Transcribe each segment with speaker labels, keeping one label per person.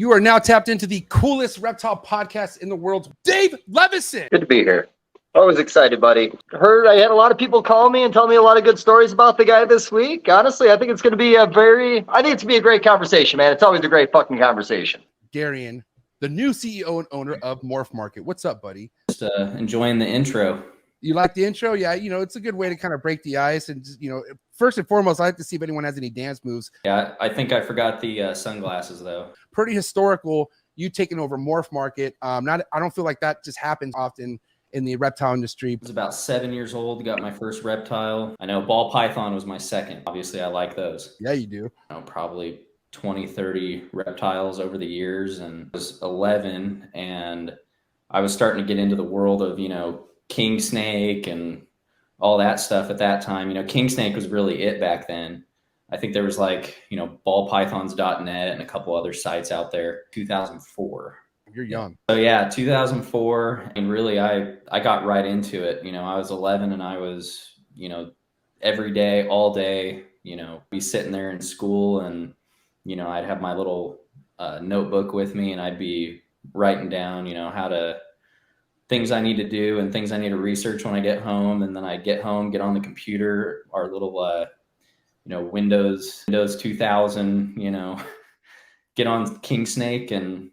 Speaker 1: You are now tapped into the coolest reptile podcast in the world, Dave Levison.
Speaker 2: Good to be here. Always excited, buddy. Heard I had a lot of people call me and tell me a lot of good stories about the guy this week. Honestly, I think it's going to be I think it's going to be a great conversation, man. It's always a great fucking conversation.
Speaker 1: Darien, the new CEO and owner of Morph Market. What's up, buddy?
Speaker 3: Just enjoying the intro.
Speaker 1: You like the intro? Yeah, it's a good way to kind of break the ice. And, first and foremost, I like to see if anyone has any dance moves.
Speaker 3: Yeah, I think I forgot the sunglasses, though.
Speaker 1: Pretty historical, you taking over Morph Market. I don't feel like that just happens often in the reptile industry.
Speaker 3: I was about 7 years old, got my first reptile. I know ball python was my second. Obviously, I like those.
Speaker 1: Yeah, you do.
Speaker 3: Probably 20, 30 reptiles over the years. And I was 11, and I was starting to get into the world of, king snake and all that stuff at that time. King snake was really it back then. I think there was ballpythons.net and a couple other sites out there. 2004.
Speaker 1: You're young.
Speaker 3: So yeah, 2004. And really I got right into it. I was 11 and I was, every day, all day, be sitting there in school and, I'd have my little notebook with me and I'd be writing down, things I need to do and things I need to research when I get home. And then I get home, get on the computer, our little, Windows 2000, get on King Snake and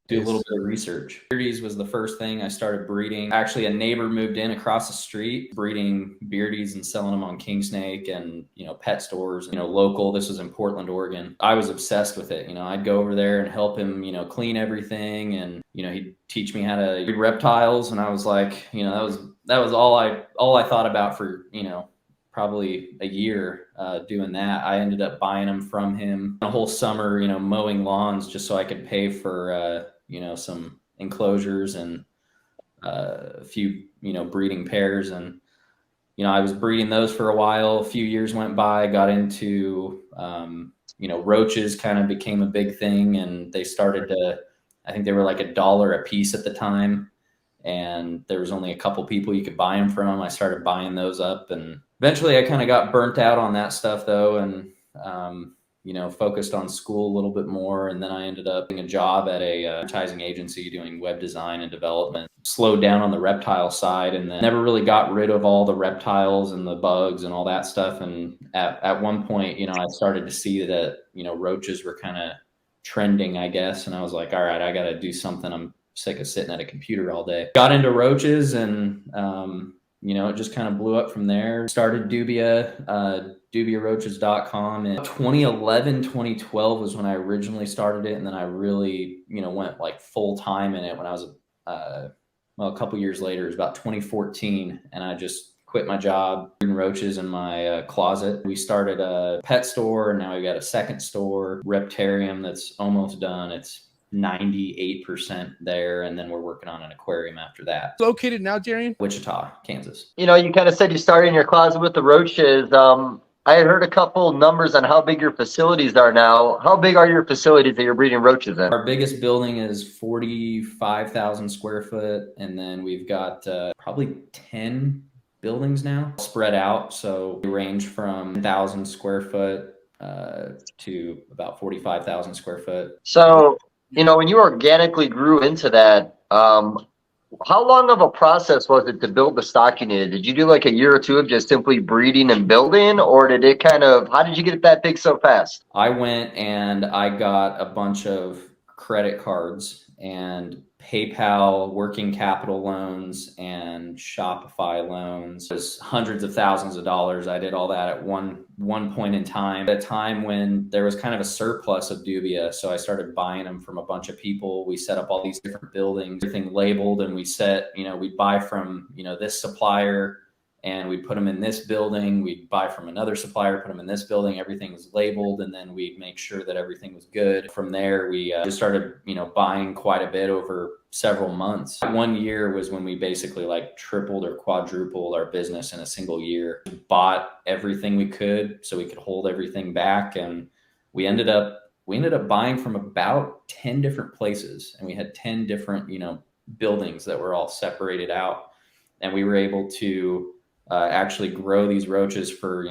Speaker 3: do a little bit of research. Beardies was the first thing I started breeding. Actually, a neighbor moved in across the street, breeding beardies and selling them on King Snake and, pet stores, local. This was in Portland, Oregon. I was obsessed with it. I'd go over there and help him, clean everything. And, he'd teach me how to breed reptiles. And I was like, that was all I thought about for, probably a year doing that. I ended up buying them from him a whole summer, mowing lawns just so I could pay for, some enclosures and a few, breeding pairs. And, I was breeding those for a while. A few years went by, got into, roaches kind of became a big thing. And they started to, I think they were like $1 a piece at the time. And there was only a couple people you could buy them from. I started buying those up, and eventually I kind of got burnt out on that stuff though. And, focused on school a little bit more. And then I ended up getting a job at a advertising agency doing web design and development, slowed down on the reptile side, and then never really got rid of all the reptiles and the bugs and all that stuff. And at one point, I started to see that, roaches were kind of trending, I guess. And I was like, all right, I got to do something. I'm sick of sitting at a computer all day. Got into roaches and, it just kind of blew up from there. Started Dubia, DubiaRoaches.com. In 2011, 2012 was when I originally started it. And then I really, went like full time in it when I was, a couple years later. It was about 2014. And I just quit my job, breeding roaches in my closet. We started a pet store, and now we've got a second store, Reptarium, that's almost done. It's 98% there, and then we're working on an aquarium after that.
Speaker 1: Located now, Darien?
Speaker 3: Wichita, Kansas.
Speaker 2: You kind of said you started in your closet with the roaches. I had heard a couple numbers on how big your facilities are now. How big are your facilities that you're breeding roaches in?
Speaker 3: Our biggest building is 45,000 square foot, and then we've got probably 10 buildings now spread out. So we range from 1,000 square foot to about 45,000 square foot.
Speaker 2: So, when you organically grew into that, how long of a process was it to build the stock you needed? Did you do like a year or two of just simply breeding and building, or did it how did you get it that big so fast?
Speaker 3: I went and I got a bunch of credit cards and PayPal working capital loans and Shopify loans. It was hundreds of thousands of dollars. I did all that at one point in time, at a time when there was kind of a surplus of dubia. So I started buying them from a bunch of people. We set up all these different buildings, everything labeled, and we set, we'd buy from, this supplier and we'd put them in this building. We'd buy from another supplier, put them in this building. Everything was labeled, and then we'd make sure that everything was good. From there, we just started, buying quite a bit over several months. 1 year was when we basically like tripled or quadrupled our business in a single year. We bought everything we could so we could hold everything back, and we ended up buying from about 10 different places, and we had 10 different, buildings that were all separated out, and we were able to actually grow these roaches for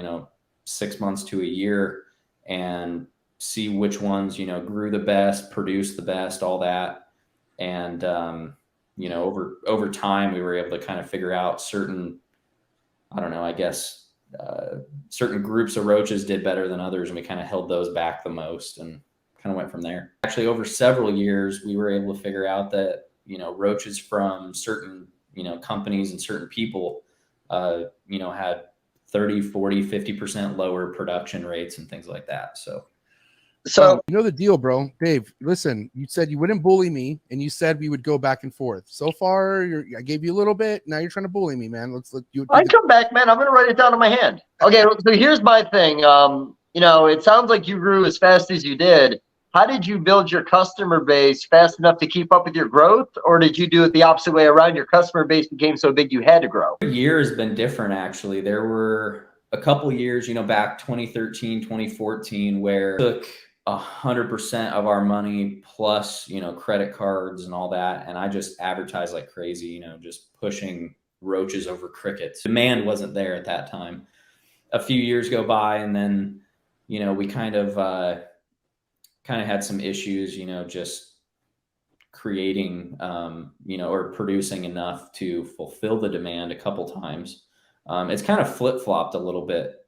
Speaker 3: 6 months to a year and see which ones, you know, grew the best, produced the best, all that. And, you know, over time, we were able to kind of figure out certain, I don't know, I guess, certain groups of roaches did better than others, and we kind of held those back the most and kind of went from there. Actually, over several years, we were able to figure out that, you know, roaches from certain, you know, companies and certain people, you know, had 30, 40, 50% lower production rates and things like that. So
Speaker 1: you know the deal, bro. Dave, listen, you said you wouldn't bully me, and you said we would go back and forth. So far, I gave you a little bit. Now you're trying to bully me, man. Let's let you.
Speaker 2: I come back, man. I'm going to write it down in my hand. Okay, so here's my thing. You know, it sounds like you grew as fast as you did. How did you build your customer base fast enough to keep up with your growth? Or did you do it the opposite way around? Your customer base became so big you had to grow.
Speaker 3: The year has been different, actually. There were a couple of years, you know, back 2013, 2014, where it took 100% of our money plus, you know, credit cards and all that. And I just advertised like crazy, you know, just pushing roaches over crickets. Demand wasn't there at that time. A few years go by, and then, you know, we kind of had some issues, you know, just creating, you know, or producing enough to fulfill the demand a couple times. It's kind of flip-flopped a little bit.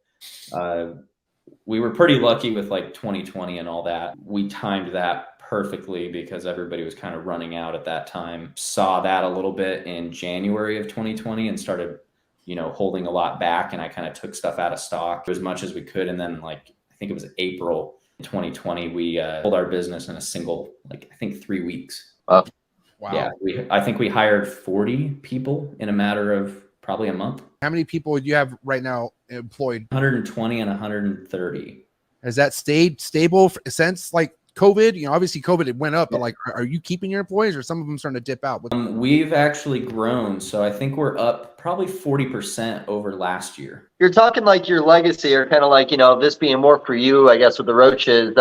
Speaker 3: We were pretty lucky with like 2020 and all that. We timed that perfectly because everybody was kind of running out at that time. Saw that a little bit in January of 2020 and started, you know, holding a lot back. And I kind of took stuff out of stock as much as we could. And then, like, I think it was April 2020, we pulled our business in a single, like, I think 3 weeks.
Speaker 1: Wow.
Speaker 3: Yeah, I think we hired 40 people in a matter of probably a month.
Speaker 1: How many people do you have right now employed?
Speaker 3: 120 and 130.
Speaker 1: Has that stayed stable since like COVID? You know, obviously COVID, it went up, but like, are you keeping your employees, or some of them starting to dip out?
Speaker 3: We've actually grown. So I think we're up probably 40% over last year.
Speaker 2: You're talking like your legacy, or kind of like, you know, this being more for you, I guess, with the roaches.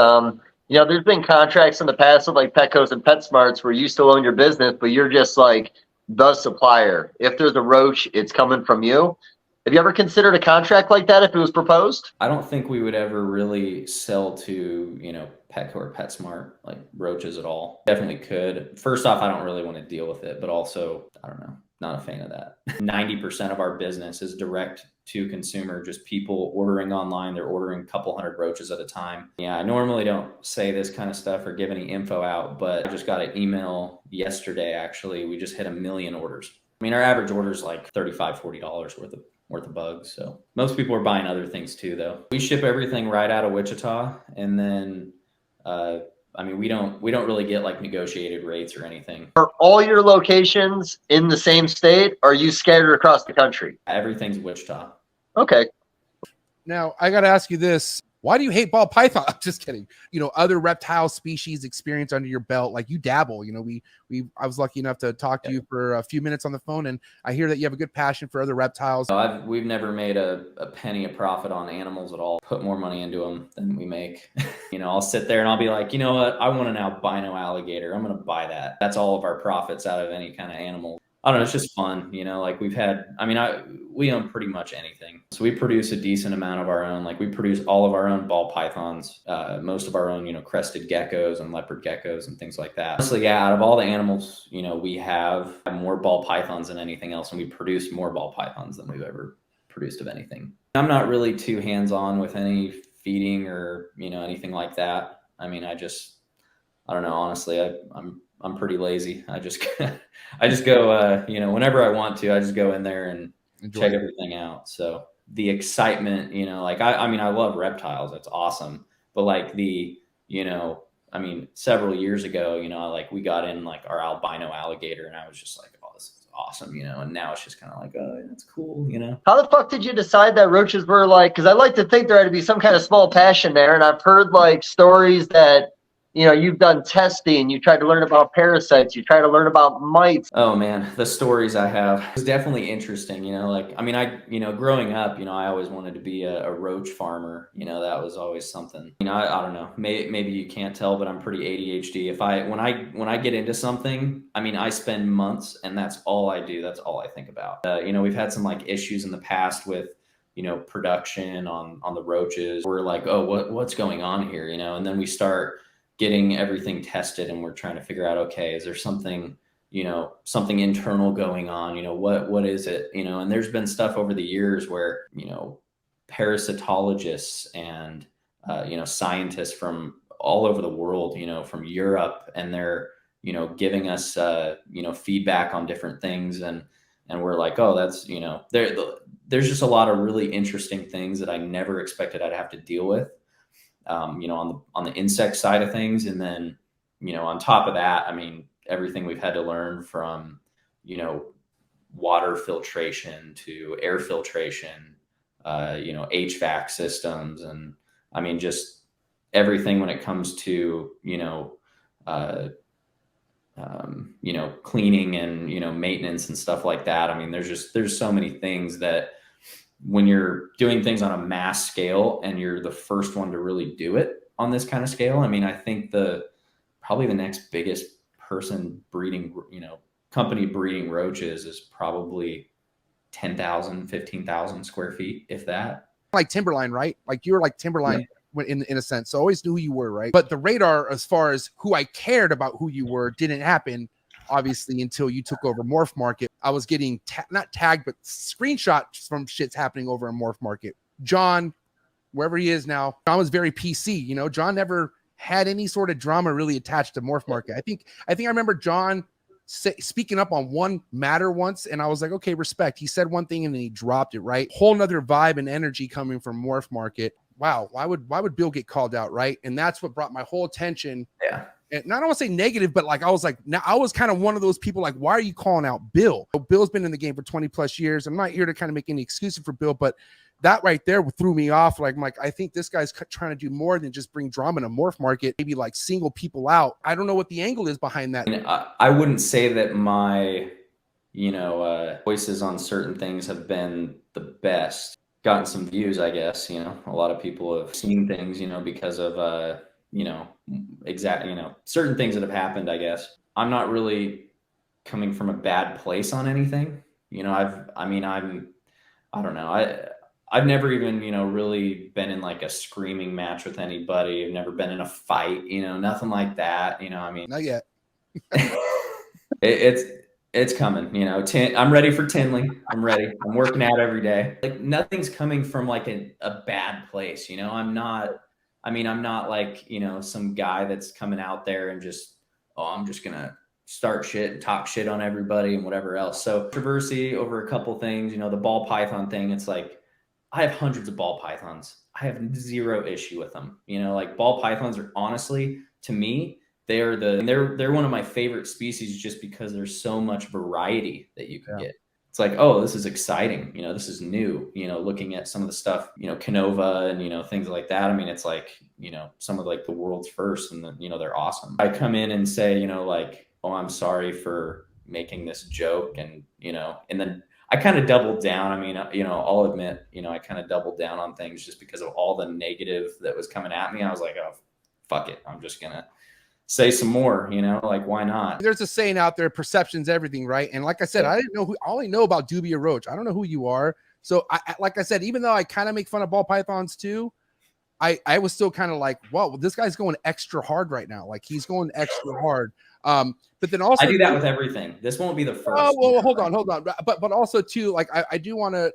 Speaker 2: You know, there's been contracts in the past with like Petco's and PetSmarts where you still own your business, but you're just like the supplier. If there's a roach, it's coming from you. Have you ever considered a contract like that if it was proposed?
Speaker 3: I don't think we would ever really sell to, you know, Petco or PetSmart, like roaches at all. Definitely could. First off, I don't really want to deal with it, but also, I don't know, not a fan of that. 90% of our business is direct to consumer, just people ordering online. They're ordering a couple hundred roaches at a time. Yeah, I normally don't say this kind of stuff or give any info out, but I just got an email yesterday, actually. We just hit 1 million orders. I mean, our average order is like $35, $40 worth of bugs. So most people are buying other things too, though. We ship everything right out of Wichita, and then I mean, we don't really get like negotiated rates or anything.
Speaker 2: Are all your locations in the same state, or are you scattered across the country?
Speaker 3: Everything's Wichita.
Speaker 2: Okay.
Speaker 1: Now I got to ask you this. Why do you hate ball python? I'm just kidding. You know, other reptile species experience under your belt, like you dabble. You know, I was lucky enough to talk to you for a few minutes on the phone, and I hear that you have a good passion for other reptiles.
Speaker 3: We've never made a penny of profit on animals at all. Put more money into them than we make. You know, I'll sit there and I'll be like, you know what? I want an albino alligator. I'm going to buy that. That's all of our profits out of any kind of animal. I don't know. It's just fun, you know, like we've had, I mean, we own pretty much anything. So we produce a decent amount of our own, like we produce all of our own ball pythons, most of our own, you know, crested geckos and leopard geckos and things like that. Honestly, yeah, out of all the animals, you know, we have more ball pythons than anything else. And we produce more ball pythons than we've ever produced of anything. I'm not really too hands-on with any feeding or, you know, anything like that. I mean, I don't know, honestly, I'm pretty lazy. I just go, you know, whenever I want to, I just go in there and check everything out. So the excitement, you know, like, I mean, I love reptiles. It's awesome. But like you know, I mean, several years ago, you know, like we got in like our albino alligator, and I was just like, oh, this is awesome, you know, and now it's just kind of like, oh, that's cool, you know.
Speaker 2: How the fuck did you decide that roaches were like, because I like to think there had to be some kind of small passion there. And I've heard like stories that, you know, you've done testing, you tried to learn about parasites, you try to learn about mites.
Speaker 3: Oh man, the stories I have. It's definitely interesting, you know, like, I mean, you know, growing up, you know, I always wanted to be a roach farmer. You know, that was always something, you know, I don't know, maybe you can't tell, but I'm pretty ADHD. When I get into something, I mean, I spend months and that's all I do. That's all I think about. You know, we've had some like issues in the past with production on the roaches. We're like, oh, what's going on here? And then we start getting everything tested, and we're trying to figure out, okay, is there something, something internal going on? What is it? And there's been stuff over the years where, parasitologists and, scientists from all over the world, from Europe, and they're, giving us, feedback on different things. And we're like, oh, that's, there's just a lot of really interesting things that I never expected I'd have to deal with, on the insect side of things. And then, on top of that, I mean, everything we've had to learn from, water filtration to air filtration, HVAC systems. And I mean, just everything when it comes to, cleaning and, maintenance and stuff like that. I mean, there's so many things that when you're doing things on a mass scale and you're the first one to really do it on this kind of scale. I mean, I think probably the next biggest person breeding, company breeding roaches is probably 10,000, 15,000 square feet, if that.
Speaker 1: Like Timberline, right? Like you were like Timberline in a sense. So I always knew who you were, right? But the radar, as far as who I cared about who you were, didn't happen, obviously, until you took over Morph Market. I was getting not tagged, but screenshots from shits happening over in Morph Market. John, wherever he is now, John was very PC. John never had any sort of drama really attached to Morph Market. I think I remember John speaking up on one matter once, and I was like, okay, respect. He said one thing and then he dropped it, right? Whole nother vibe and energy coming from Morph Market. Wow, why would Bill get called out, right? And that's what brought my whole attention.
Speaker 3: Yeah.
Speaker 1: And I don't want to say negative, but like I was kind of one of those people like, why are you calling out Bill? Bill's been in the game for 20 plus years. I'm not here to kind of make any excuses for Bill, but that right there threw me off. Like, I'm like, I think this guy's trying to do more than just bring drama in a Morph Market, maybe like single people out. I don't know what the angle is behind that.
Speaker 3: I wouldn't say that my, voices on certain things have been the best. Gotten some views, I guess. A lot of people have seen things, because of, certain things that have happened, I guess. I'm not really coming from a bad place on anything. I don't know. I've never even, really been in like a screaming match with anybody. I've never been in a fight, nothing like that.
Speaker 1: Not yet.
Speaker 3: It's coming, I'm ready for Tinley. I'm ready. I'm working out every day. Like nothing's coming from like a bad place. I'm not like, some guy that's coming out there and just, I'm just going to start shit and talk shit on everybody and whatever else. So controversy over a couple things, the ball python thing. It's like, I have hundreds of ball pythons. I have zero issue with them. Like ball pythons are honestly, to me, they're one of my favorite species just because there's so much variety that you can get. It's like, oh, this is exciting. This is new, looking at some of the stuff, Canova and, things like that. I mean, it's like, some of like the world's first and they're awesome. I come in and say, like, oh, I'm sorry for making this joke. And, and then I kind of doubled down. I mean, I'll admit, I kind of doubled down on things just because of all the negative that was coming at me. I was like, oh, fuck it. I'm just going to say some more, like, why not?
Speaker 1: There's a saying out there, perception's everything, right? And like I said, I didn't know I only know about Dubia Roach. I don't know who you are. So like I said, even though I kind of make fun of ball pythons too, I was still kind of like, whoa, this guy's going extra hard right now. Like he's going extra hard. But then also
Speaker 3: I do that with everything. This won't be the first.
Speaker 1: Oh, well, hold on. But also too, like I do want to,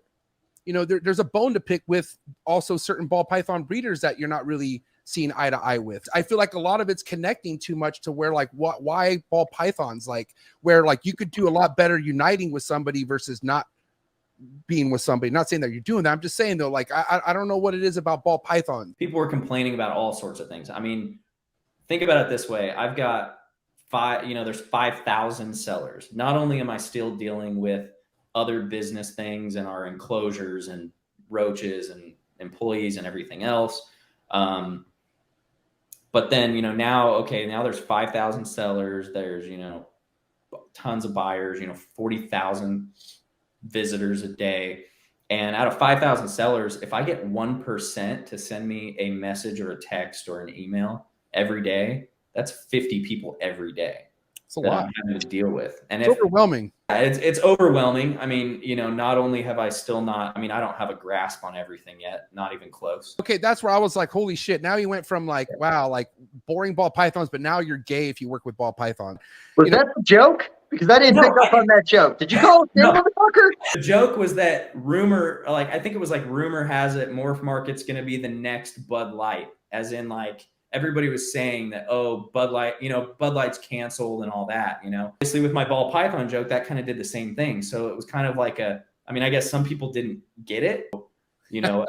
Speaker 1: there's a bone to pick with also certain ball python breeders that you're not really seeing eye to eye with. I feel like a lot of it's connecting too much to where like why ball pythons, like where like you could do a lot better uniting with somebody versus not being with somebody. Not saying that you're doing that. I'm just saying though, like I don't know what it is about ball python.
Speaker 3: People are complaining about all sorts of things. I mean, think about it this way. I've got there's 5,000 sellers. Not only am I still dealing with other business things and our enclosures and roaches and employees and everything else, but then, now there's 5,000 sellers. There's, tons of buyers, 40,000 visitors a day. And out of 5,000 sellers, if I get 1% to send me a message or a text or an email every day, that's 50 people every day.
Speaker 1: It's a
Speaker 3: that
Speaker 1: lot.
Speaker 3: I'm having to deal with. And
Speaker 1: It's overwhelming.
Speaker 3: It's overwhelming. I mean, you know, not only have I still not, I mean, I don't have a grasp on everything yet, not even close.
Speaker 1: Okay, that's where I was like, holy shit. Now you went from like, wow, like boring ball pythons, but now you're gay if you work with ball python.
Speaker 2: Was that the joke? Because I didn't pick up on that joke. Did you call it
Speaker 3: No.
Speaker 2: motherfucker?
Speaker 3: The joke was that rumor, like, I think it was like rumor has it Morph Market's going to be the next Bud Light, as in like, everybody was saying that, oh, Bud Light, you know, Bud Light's canceled and all that, you know. Obviously with my ball python joke, that kind of did the same thing. So it was kind of like I mean, I guess some people didn't get it, you know.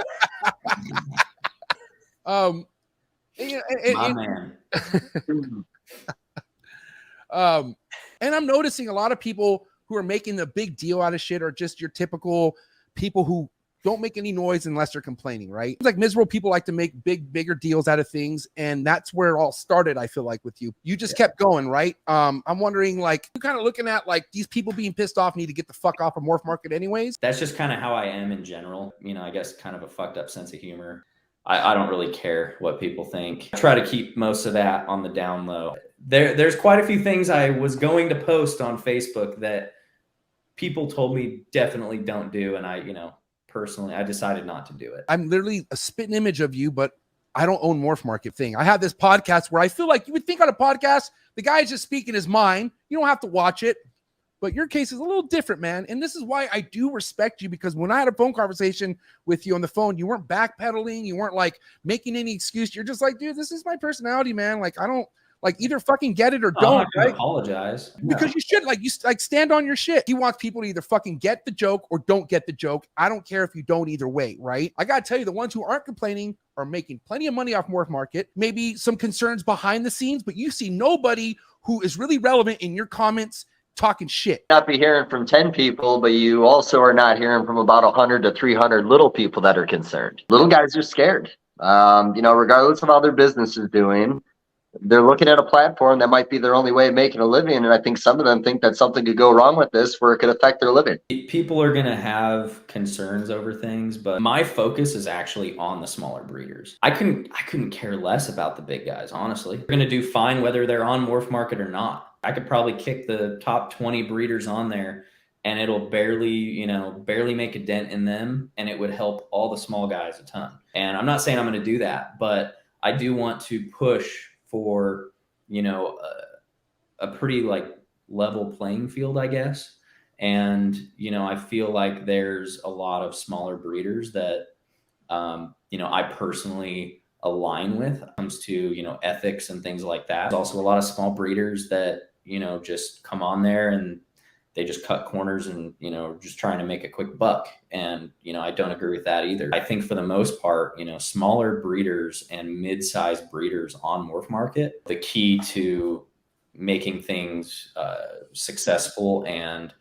Speaker 1: My
Speaker 3: man.
Speaker 1: And I'm noticing a lot of people who are making a big deal out of shit are just your typical people who don't make any noise unless they're complaining, right? It's like miserable people like to make bigger deals out of things. And that's where it all started, I feel like, with you. You just kept going, right? I'm wondering, like, you're kind of looking at, like, these people being pissed off need to get the fuck off of Morph Market anyways.
Speaker 3: That's just kind of how I am in general. You know, I guess kind of a fucked up sense of humor. I don't really care what people think. I try to keep most of that on the down low. There's quite a few things I was going to post on Facebook that people told me definitely don't do. And I, you know, personally, I decided not to do it.
Speaker 1: I'm literally a spitting image of you, but I don't own Morph Market thing. I have this podcast where I feel like you would think on a podcast, the guy is just speaking his mind. You don't have to watch it, but your case is a little different, man. And this is why I do respect you, because when I had a phone conversation with you on the phone, you weren't backpedaling. You weren't like making any excuse. You're just like, dude, this is my personality, man. Like, I don't, like, either fucking get it or don't. Right?
Speaker 3: Apologize.
Speaker 1: Because you should, like, you like stand on your shit. He wants people to either fucking get the joke or don't get the joke. I don't care if you don't either way, right? I gotta tell you, the ones who aren't complaining are making plenty of money off Morph Market. Maybe some concerns behind the scenes, but you see nobody who is really relevant in your comments talking shit.
Speaker 2: Not be hearing from 10 people, but you also are not hearing from about 100 to 300 little people that are concerned. Little guys are scared. You know, regardless of how their business is doing, they're looking at a platform that might be their only way of making a living. And I think some of them think that something could go wrong with this where it could affect their living.
Speaker 3: People are going to have concerns over things, but my focus is actually on the smaller breeders. I couldn't care less about the big guys, honestly. They're going to do fine whether they're on Morph Market or not. I could probably kick the top 20 breeders on there and it'll barely make a dent in them, and it would help all the small guys a ton. And I'm not saying I'm going to do that, but I do want to push for, you know, a pretty like level playing field, I guess. And, you know, I feel like there's a lot of smaller breeders that, you know, I personally align with when it comes to, you know, ethics and things like that. There's also a lot of small breeders that, you know, just come on there and they just cut corners and, you know, just trying to make a quick buck. And, you know, I don't agree with that either. I think for the most part, you know, smaller breeders and mid-sized breeders on Morph Market, the key to making things successful and,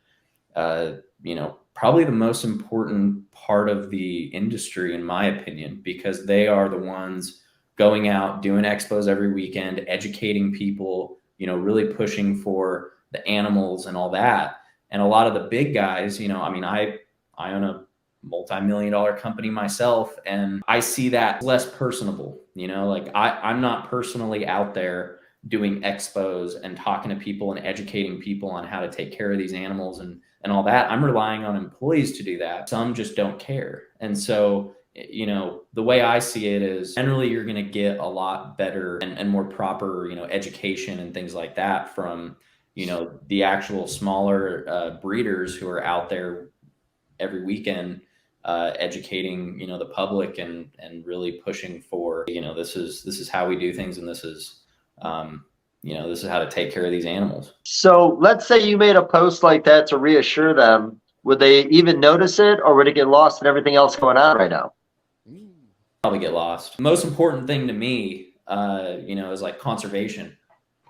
Speaker 3: you know, probably the most important part of the industry, in my opinion, because they are the ones going out, doing expos every weekend, educating people, you know, really pushing for the animals and all that. And a lot of the big guys, you know, I mean, I own a multi-million-dollar company myself, and I see that less personable, you know, like I'm not personally out there doing expos and talking to people and educating people on how to take care of these animals and all that. I'm relying on employees to do that. Some just don't care. And so, you know, the way I see it is generally you're going to get a lot better and more proper, you know, education and things like that from, you know, the actual smaller breeders who are out there every weekend educating, you know, the public and really pushing for, you know, this is how we do things, and this is, you know, this is how to take care of these animals.
Speaker 2: So let's say you made a post like that to reassure them. Would they even notice it, or would it get lost in everything else going on right now?
Speaker 3: Probably get lost. Most important thing to me, you know, is like conservation.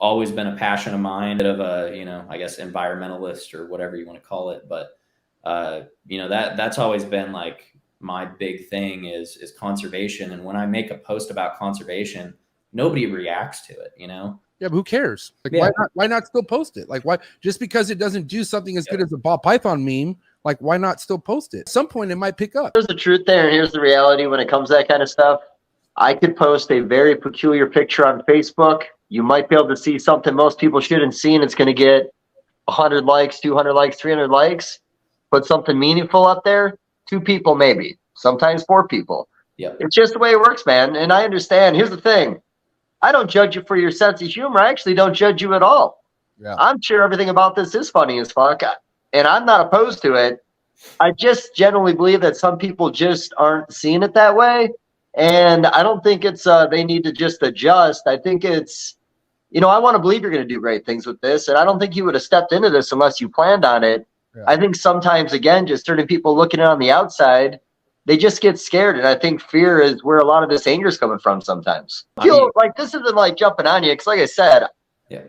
Speaker 3: Always been a passion of mine, bit of a, you know, I guess environmentalist or whatever you want to call it. But, you know, that's always been like my big thing is conservation. And when I make a post about conservation, nobody reacts to it, you know?
Speaker 1: Yeah, but who cares? Like,
Speaker 3: Yeah.
Speaker 1: why not still post it? Like, why, just because it doesn't do something as good as a ball python meme, like, why not still post it? At some point it might pick up.
Speaker 2: Here's the truth there, and here's the reality when it comes to that kind of stuff. I could post a very peculiar picture on Facebook, You might be able to see something most people shouldn't see, and it's going to get 100 likes, 200 likes, 300 likes. Put something meaningful up there, 2 people maybe, sometimes 4 people.
Speaker 3: Yeah.
Speaker 2: It's just the way it works, man. And I understand. Here's the thing. I don't judge you for your sense of humor. I actually don't judge you at all.
Speaker 1: Yeah.
Speaker 2: I'm sure everything about this is funny as fuck, and I'm not opposed to it. I just generally believe that some people just aren't seeing it that way. And I don't think it's they need to just adjust. I think it's, I want to believe you're going to do great things with this. And I don't think you would have stepped into this unless you planned on it.
Speaker 1: Yeah.
Speaker 2: I think sometimes, again, just certain people looking on the outside, they just get scared. And I think fear is where a lot of this anger is coming from sometimes. I feel like this isn't like jumping on you. Because like I said,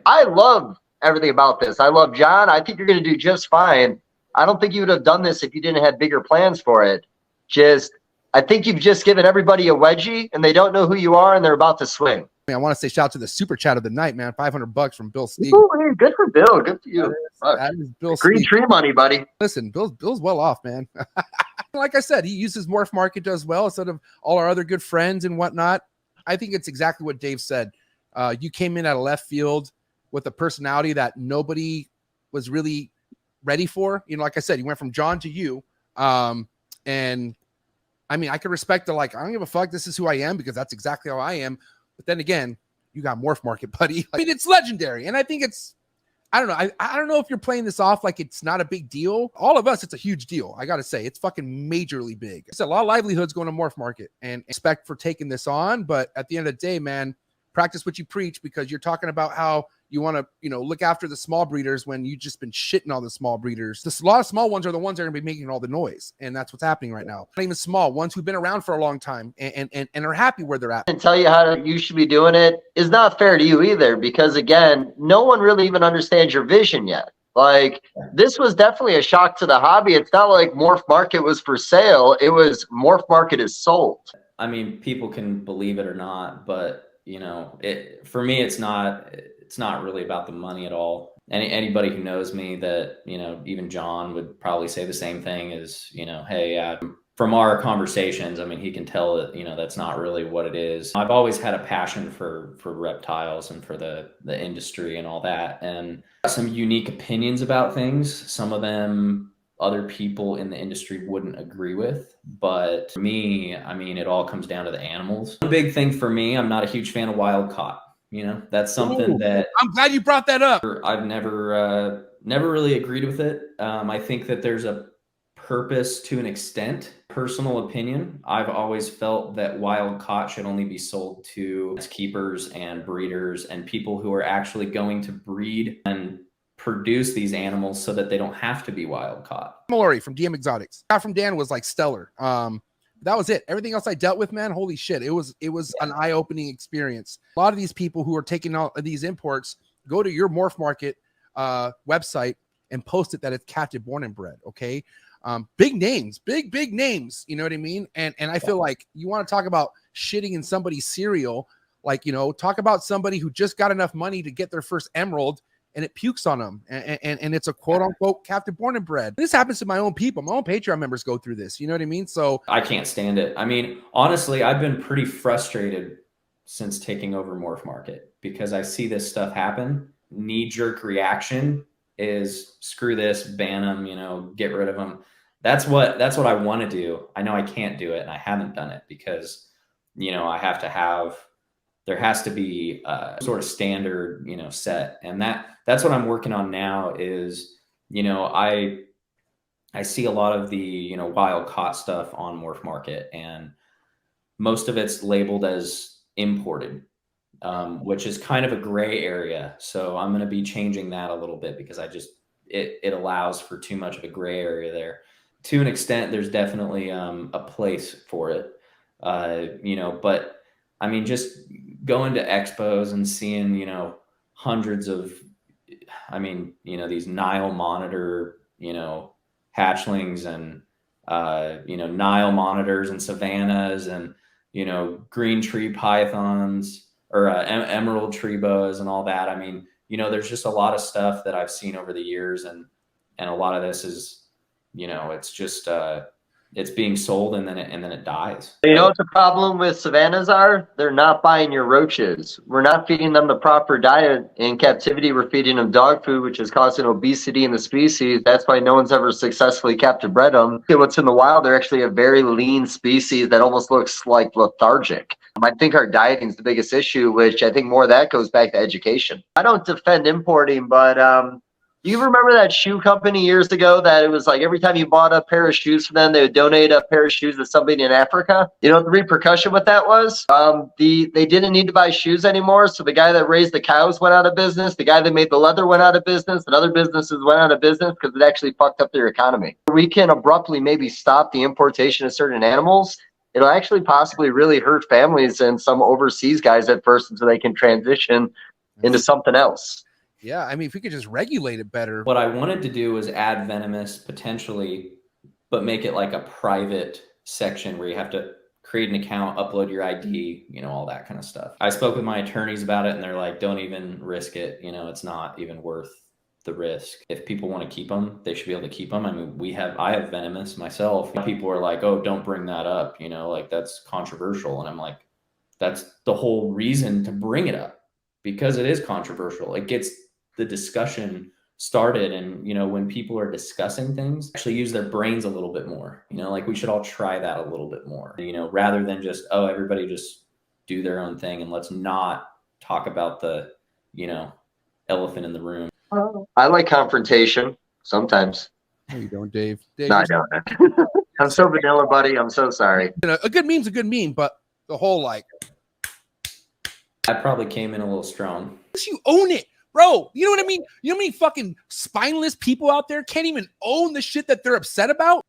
Speaker 2: I love everything about this. I love John. I think you're going to do just fine. I don't think you would have done this if you didn't have bigger plans for it. I think you've just given everybody a wedgie and they don't know who you are and they're about to swing.
Speaker 1: I want to say shout out to the super chat of the night, man. $500 from Bill Sneak.
Speaker 2: Ooh, hey, good for Bill. Good for you.
Speaker 1: That is Bill
Speaker 2: Green
Speaker 1: Sneak.
Speaker 2: tree money, buddy.
Speaker 1: Listen, Bill's well off, man. Like I said, he uses Morph Market as well instead of all our other good friends and whatnot. I think it's exactly what Dave said. You came in out of left field with a personality that nobody was really ready for. Like I said, you went from John to you. And I mean, I can respect I don't give a fuck. This is who I am because that's exactly how I am. But then again, you got Morph Market, buddy. I mean, it's legendary. And I think I don't know. I don't know if you're playing this off like it's not a big deal. All of us, it's a huge deal. I got to say, it's fucking majorly big. It's a lot of livelihoods going to Morph Market and respect for taking this on. But at the end of the day, man, practice what you preach because you're talking about how you want to, look after the small breeders when you've just been shitting on the small breeders. A lot of small ones are the ones that are going to be making all the noise. And that's what's happening right now. Not even small ones who've been around for a long time and are happy where they're at.
Speaker 2: And tell you how you should be doing it is not fair to you either. Because again, no one really even understands your vision yet. Like this was definitely a shock to the hobby. It's not like Morph Market was for sale. It was Morph Market is sold.
Speaker 3: I mean, people can believe it or not, but for me, it's not really about the money at all. Anybody who knows me that, even John would probably say the same thing is, hey, from our conversations, I mean, he can tell that, that's not really what it is. I've always had a passion for reptiles and for the industry and all that, and some unique opinions about things. Some of them other people in the industry wouldn't agree with. But for me, I mean, it all comes down to the animals. One big thing for me, I'm not a huge fan of wild caught. That's something that
Speaker 1: I'm glad you brought that up.
Speaker 3: I've never really agreed with it. I think that there's a purpose to an extent. Personal opinion, I've always felt that wild caught should only be sold to keepers and breeders and people who are actually going to breed and produce these animals so that they don't have to be wild caught.
Speaker 1: Mallory from DM Exotics. Got from Dan was like stellar. That was it. Everything else I dealt with, man, holy shit. It was an eye-opening experience. A lot of these people who are taking all of these imports go to your Morph Market website and post it that it's captive born and bred. Okay. Big names, big names. You know what I mean? And I feel like you want to talk about shitting in somebody's cereal, talk about somebody who just got enough money to get their first emerald and it pukes on them, and it's a quote unquote captive born and bred. This happens to my own people. My own Patreon members go through this. You know what I mean? So
Speaker 3: I can't stand it. I mean, honestly, I've been pretty frustrated since taking over Morph Market because I see this stuff happen. Knee-jerk reaction is screw this, ban them, get rid of them. That's what I want to do. I know I can't do it, and I haven't done it because I have to have. There has to be a sort of standard, set. And that's what I'm working on now is, I see a lot of the, wild caught stuff on Morph Market, and most of it's labeled as imported, which is kind of a gray area. So I'm going to be changing that a little bit because it allows for too much of a gray area there. To an extent, there's definitely a place for it, but I mean, just going to expos and seeing, hundreds of, these Nile monitor, hatchlings and, Nile monitors and savannas and, green tree pythons or emerald tree boas and all that. I mean, there's just a lot of stuff that I've seen over the years, and a lot of this is, it's just, it's being sold and then it dies.
Speaker 2: You know what the problem with savannas are? They're not buying your roaches. We're not feeding them the proper diet. In captivity, we're feeding them dog food, which is causing obesity in the species. That's why no one's ever successfully captive bred them. What's in the wild, they're actually a very lean species that almost looks like lethargic. I think our dieting is the biggest issue, which I think more of that goes back to education. I don't defend importing, but do you remember that shoe company years ago that it was like every time you bought a pair of shoes from them, they would donate a pair of shoes to somebody in Africa? You know what the repercussion with that was? They didn't need to buy shoes anymore. So the guy that raised the cows went out of business. The guy that made the leather went out of business, and other businesses went out of business because it actually fucked up their economy. We can abruptly maybe stop the importation of certain animals. It'll actually possibly really hurt families and some overseas guys at first until they can transition into something else.
Speaker 1: Yeah, I mean, if we could just regulate it better.
Speaker 3: What I wanted to do was add venomous potentially, but make it like a private section where you have to create an account, upload your ID, you know, all that kind of stuff. I spoke with my attorneys about it and they're like, don't even risk it. You know, it's not even worth the risk. If people want to keep them, they should be able to keep them. I mean, I have venomous myself. People are like, oh, don't bring that up. You know, like that's controversial. And I'm like, that's the whole reason to bring it up, because it is controversial. It gets the discussion started. And, you know, when people are discussing things, actually use their brains a little bit more, you know, like we should all try that a little bit more, you know, rather than just, oh, everybody just do their own thing. And let's not talk about the, you know, elephant in the room.
Speaker 2: I like confrontation sometimes.
Speaker 1: No, you don't, Dave.
Speaker 2: No, I don't. I'm so vanilla, buddy. I'm so sorry.
Speaker 1: You know, a good meme's a good meme, but the whole like,
Speaker 3: I probably came in a little strong.
Speaker 1: you own it, bro. You know what I mean? You know how many fucking spineless people out there can't even own the shit that they're upset about?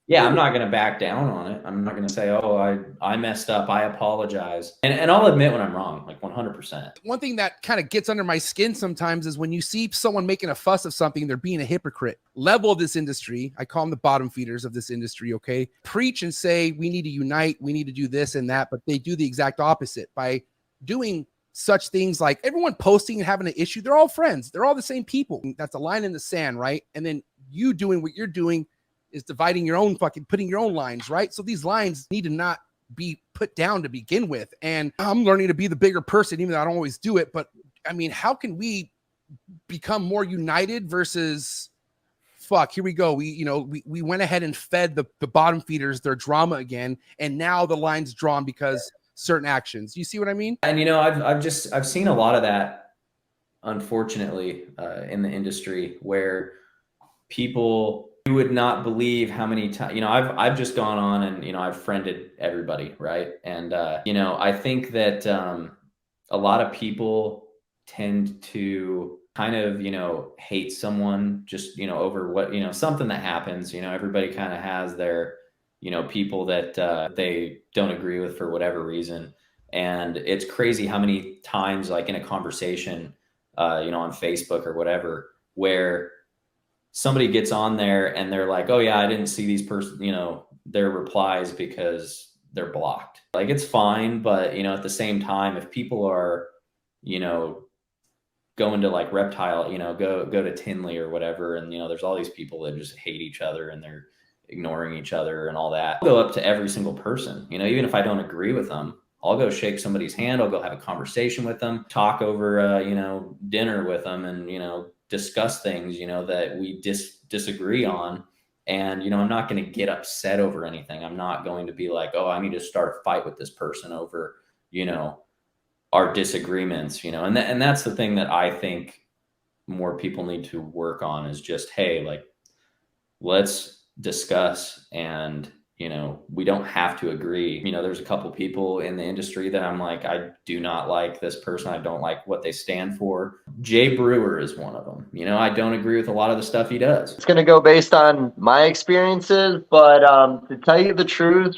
Speaker 3: Yeah, I'm not going to back down on it. I'm not going to say, oh, I messed up. I apologize. And I'll admit when I'm wrong, like 100%.
Speaker 1: One thing that kind of gets under my skin sometimes is when you see someone making a fuss of something, they're being a hypocrite. Level of this industry, I call them the bottom feeders of this industry, okay? Preach and say, we need to unite, we need to do this and that, but they do the exact opposite by doing such things like everyone posting and having an issue. They're all friends. They're all the same people. That's a line in the sand, right? And then you doing what you're doing is dividing your own putting your own lines, right? So these lines need to not be put down to begin with. And I'm learning to be the bigger person, even though I don't always do it. But I mean, how can we become more united versus fuck, here we go. We went ahead and fed the bottom feeders their drama again. And now the line's drawn because certain actions. You see what I mean?
Speaker 3: And, you know, I've seen a lot of that, unfortunately, in the industry where people, you would not believe how many times, you know, I've just gone on and, you know, I've friended everybody. Right. And, you know, I think that a lot of people tend to kind of, you know, hate someone just, you know, over what, you know, something that happens, you know, everybody kind of has their, you know, people that they don't agree with for whatever reason. And it's crazy how many times, like in a conversation, you know, on Facebook or whatever, where somebody gets on there and they're like, oh yeah, I didn't see these you know, their replies because they're blocked. Like, it's fine. But, you know, at the same time, if people are, you know, going to like Reptile, you know, go to Tinley or whatever. And, you know, there's all these people that just hate each other and they're ignoring each other and all that. I'll go up to every single person, you know, even if I don't agree with them, I'll go shake somebody's hand. I'll go have a conversation with them, talk over, you know, dinner with them and, you know, discuss things, you know, that we disagree on. And, you know, I'm not going to get upset over anything. I'm not going to be like, oh, I need to start a fight with this person over, you know, our disagreements, you know, and that's the thing that I think more people need to work on is just, hey, like, let's discuss. And, you know, we don't have to agree. You know, there's a couple people in the industry that I'm like, I do not like this person. I don't like what they stand for. Jay Brewer is one of them. You know, I don't agree with a lot of the stuff he does.
Speaker 2: It's going to go based on my experiences, but to tell you the truth,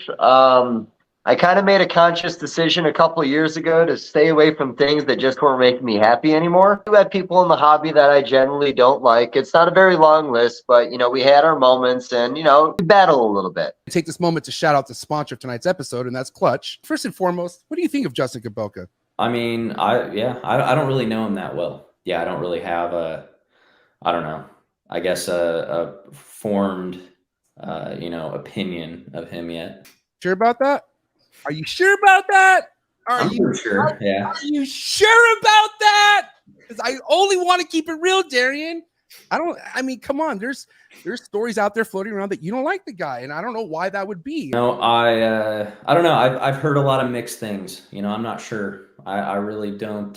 Speaker 2: I kind of made a conscious decision a couple of years ago to stay away from things that just weren't making me happy anymore. We had people in the hobby that I generally don't like. It's not a very long list, but, you know, we had our moments and, you know, we battle a little bit.
Speaker 1: I take this moment to shout out the sponsor of tonight's episode, and that's Clutch. First and foremost, what do you think of Justin Kabelka?
Speaker 3: I mean, I don't really know him that well. Yeah, I don't really have I don't know, I guess a formed opinion of him yet.
Speaker 1: Sure about that? Are you sure about that?
Speaker 3: I'm pretty sure. Yeah.
Speaker 1: Are you sure about that? Because I only want to keep it real, Darien. I mean, come on. There's stories out there floating around that you don't like the guy, and I don't know why that would be.
Speaker 3: No, I don't know. I've heard a lot of mixed things. I'm not sure. I really don't.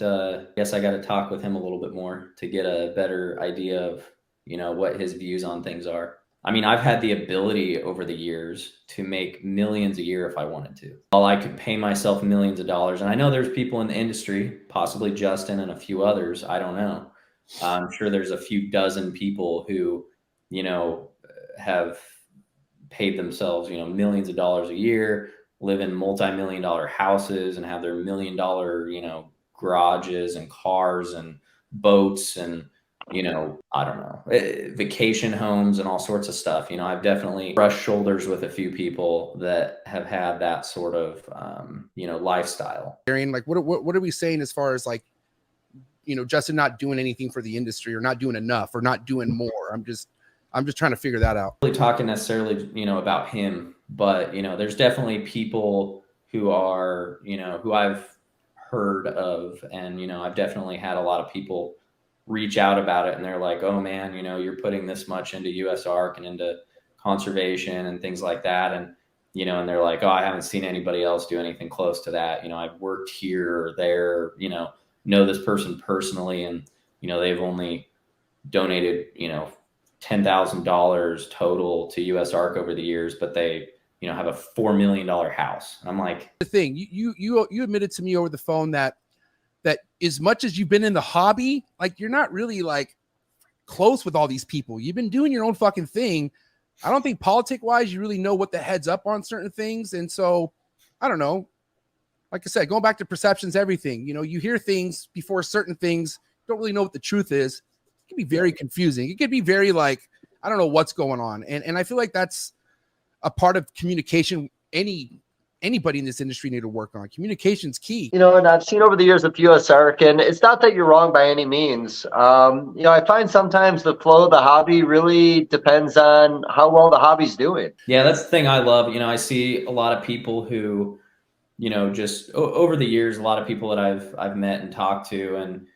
Speaker 3: Guess I got to talk with him a little bit more to get a better idea of what his views on things are. I mean, I've had the ability over the years to make millions a year if I wanted to. While I could pay myself millions of dollars, and I know there's people in the industry, possibly Justin and a few others, I don't know. I'm sure there's a few dozen people who, have paid themselves, millions of dollars a year, live in multi-million-dollar houses and have their $1 million, garages and cars and boats and, I don't know, vacation homes and all sorts of stuff. I've definitely brushed shoulders with a few people that have had that sort of, lifestyle.
Speaker 1: Darien, like, what are we saying as far as like, Justin not doing anything for the industry or not doing enough or not doing more? I'm just trying to figure that out.
Speaker 3: Really talking necessarily, about him, but, there's definitely people who are, who I've heard of, and, I've definitely had a lot of people reach out about it, and they're like, oh man, you're putting this much into USARK and into conservation and things like that. And, and they're like, oh, I haven't seen anybody else do anything close to that. I've worked here or there, know this person personally, and, they've only donated, $10,000 total to USARK over the years, but they, have a $4 million house. And I'm like,
Speaker 1: the thing you admitted to me over the phone that as much as you've been in the hobby, like you're not really like close with all these people. You've been doing your own fucking thing. I don't think politic wise, you really know what the heads up on certain things. And so I don't know, like I said, going back to perceptions, everything, you hear things before certain things, don't really know what the truth is. It can be very confusing. It could be very like, I don't know what's going on. And I feel like that's a part of communication. Anybody in this industry need to work on. Communication's key.
Speaker 2: And I've seen over the years with USARK, and it's not that you're wrong by any means. I find sometimes the flow of the hobby really depends on how well the hobby's doing.
Speaker 3: Yeah, that's the thing I love. I see a lot of people who, just over the years, a lot of people that I've met and talked to, and,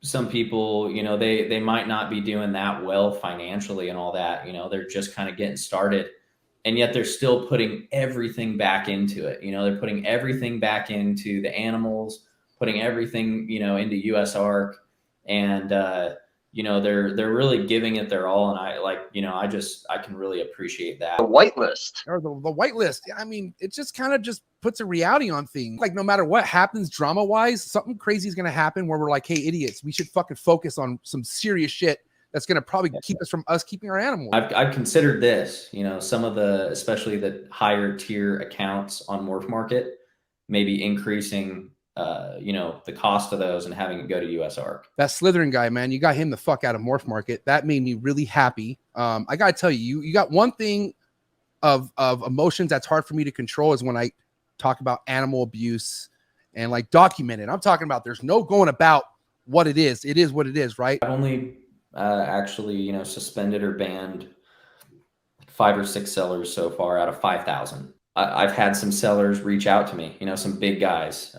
Speaker 3: some people, they might not be doing that well financially and all that, they're just kind of getting started. And yet they're still putting everything back into it. They're putting everything back into the animals, putting everything, into USARK, and, they're really giving it their all. And I can really appreciate that.
Speaker 2: The whitelist.
Speaker 1: Or the whitelist. I mean, it just kind of just puts a reality on things. Like no matter what happens drama wise, something crazy is going to happen where we're like, hey, idiots, we should fucking focus on some serious shit that's going to probably keep us from keeping our animals. I've
Speaker 3: considered this, some of especially the higher tier accounts on Morph Market, maybe increasing, the cost of those and having it go to USARK.
Speaker 1: That Slytherin guy, man, you got him the fuck out of Morph Market. That made me really happy. I got to tell you got one thing of emotions that's hard for me to control is when I talk about animal abuse and like document it. I'm talking about there's no going about what it is. It is what it is, right?
Speaker 3: I've only actually, suspended or banned 5 or 6 sellers so far out of 5,000. I've had some sellers reach out to me, some big guys,